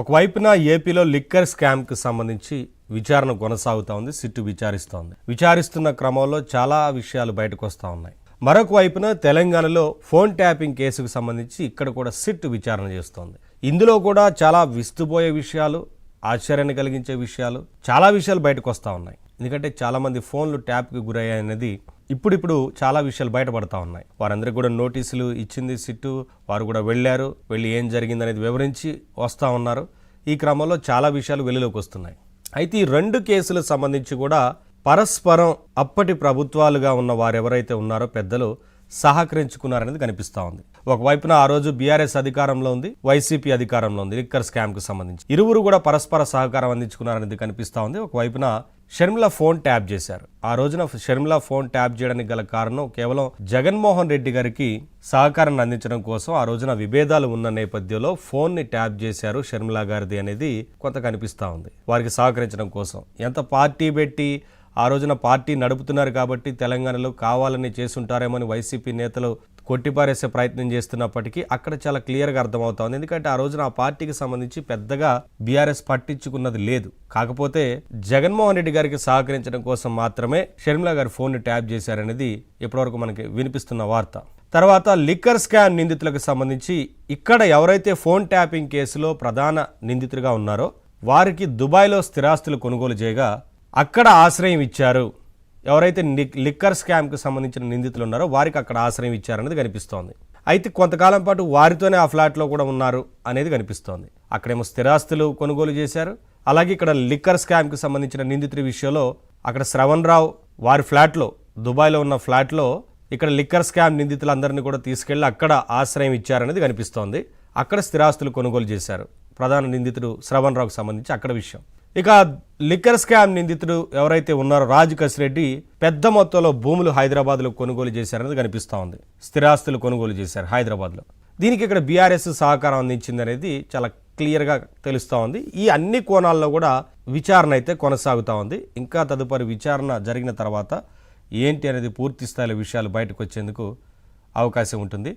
ఒకవైపున ఏపీలో లిక్కర్ స్కామ్కి సంబంధించి విచారణ కొనసాగుతూ ఉంది. సిట్టు విచారిస్తోంది. విచారిస్తున్న క్రమంలో చాలా విషయాలు బయటకు వస్తూ ఉన్నాయి. మరొక వైపున తెలంగాణలో ఫోన్ ట్యాపింగ్ కేసుకు సంబంధించి ఇక్కడ కూడా సిట్టు విచారణ చేస్తోంది. ఇందులో కూడా చాలా విస్తుపోయే విషయాలు, ఆశ్చర్యాన్ని కలిగించే విషయాలు, చాలా విషయాలు బయటకు వస్తూ ఉన్నాయి. ఎందుకంటే చాలామంది ఫోన్లు ట్యాప్కి గురయ్యాయనేది ఇప్పుడిప్పుడు చాలా విషయాలు బయటపడతా ఉన్నాయి. వారందరికీ కూడా నోటీసులు ఇచ్చింది సిట్టు. వారు కూడా వెళ్ళి ఏం జరిగిందనేది వివరించి వస్తూ ఉన్నారు. ఈ క్రమంలో చాలా విషయాలు వెలుగులోకి వస్తున్నాయి. అయితే ఈ రెండు కేసులకు సంబంధించి కూడా పరస్పరం అప్పటి ప్రభుత్వాలుగా ఉన్న వారు ఎవరైతే ఉన్నారో పెద్దలు సహకరించుకున్నారనేది కనిపిస్తూ ఉంది. ఒకవైపున ఆ రోజు బీఆర్ఎస్ అధికారంలో ఉంది, వైసీపీ అధికారంలో ఉంది. లిక్కర్ స్కామ్ కు సంబంధించి ఇరువురు కూడా పరస్పర సహకారం అందించుకున్నారనేది కనిపిస్తూ ఉంది. ఒకవైపున షర్మిల ఫోన్ ట్యాప్ చేశారు. ఆ రోజున షర్మిల ఫోన్ ట్యాప్ చేయడానికి గల కారణం కేవలం జగన్మోహన్ రెడ్డి గారికి సహకారాన్ని అందించడం కోసం. ఆ రోజున విభేదాలు ఉన్న నేపథ్యంలో ఫోన్ ని ట్యాప్ చేశారు షర్మిల గారిది అనేది కొంత కనిపిస్తూ ఉంది. వారికి సహకరించడం కోసం ఎంత పార్టీ పెట్టి ఆ రోజున పార్టీ నడుపుతున్నారు కాబట్టి తెలంగాణలో కావాలని చేసుంటారేమని వైసీపీ నేతలు కొట్టిపారేసే ప్రయత్నం చేస్తున్నప్పటికీ అక్కడ చాలా క్లియర్గా అర్థమవుతా ఉంది. ఎందుకంటే ఆ రోజున ఆ పార్టీకి సంబంధించి పెద్దగా బీఆర్ఎస్ పట్టించుకున్నది లేదు. కాకపోతే జగన్మోహన్ రెడ్డి గారికి సహకరించడం కోసం మాత్రమే షర్మిల గారి ఫోన్ ని ట్యాప్ చేశారనేది ఇప్పటివరకు మనకి వినిపిస్తున్న వార్త. తర్వాత లిక్కర్ స్కామ్ నిందితులకు సంబంధించి ఇక్కడ ఎవరైతే ఫోన్ ట్యాపింగ్ కేసులో ప్రధాన నిందితులుగా ఉన్నారో వారికి దుబాయ్లో స్థిరాస్తులు కొనుగోలు చేయగా అక్కడ ఆశ్రయం ఇచ్చారు. ఎవరైతే లిక్కర్ స్కామ్కి సంబంధించిన నిందితులు ఉన్నారో వారికి అక్కడ ఆశ్రయం ఇచ్చారనేది కనిపిస్తోంది. అయితే కొంతకాలం పాటు వారితోనే ఆ ఫ్లాట్లో కూడా ఉన్నారు అనేది కనిపిస్తోంది. అక్కడేమో స్థిరాస్తులు కొనుగోలు చేశారు. అలాగే ఇక్కడ లిక్కర్ స్కామ్కి సంబంధించిన నిందితుడి విషయంలో అక్కడ శ్రవణ్ రావు వారి ఫ్లాట్లో, దుబాయ్లో ఉన్న ఫ్లాట్లో ఇక్కడ లిక్కర్ స్కామ్ నిందితులందరినీ కూడా తీసుకెళ్లి అక్కడ ఆశ్రయం ఇచ్చారనేది కనిపిస్తోంది. అక్కడ స్థిరాస్తులు కొనుగోలు చేశారు. ప్రధాన నిందితుడు శ్రవణ్ రావుకి సంబంధించి అక్కడ విషయం. ఇక లిక్కర్ స్కామ్ నిందితుడు ఎవరైతే ఉన్నారో రాజ్ కసిరెడ్డి పెద్ద మొత్తంలో భూములు హైదరాబాద్లో కొనుగోలు చేశారనేది కనిపిస్తూ ఉంది. స్థిరాస్తులు కొనుగోలు చేశారు హైదరాబాద్లో. దీనికి ఇక్కడ బీఆర్ఎస్ సహకారం అందించింది అనేది చాలా క్లియర్గా తెలుస్తూ ఉంది. ఈ అన్ని కోణాల్లో కూడా విచారణ అయితే కొనసాగుతూ ఉంది. ఇంకా తదుపరి విచారణ జరిగిన తర్వాత ఏంటి అనేది పూర్తి స్థాయిలో విషయాలు బయటకు వచ్చేందుకు అవకాశం ఉంటుంది.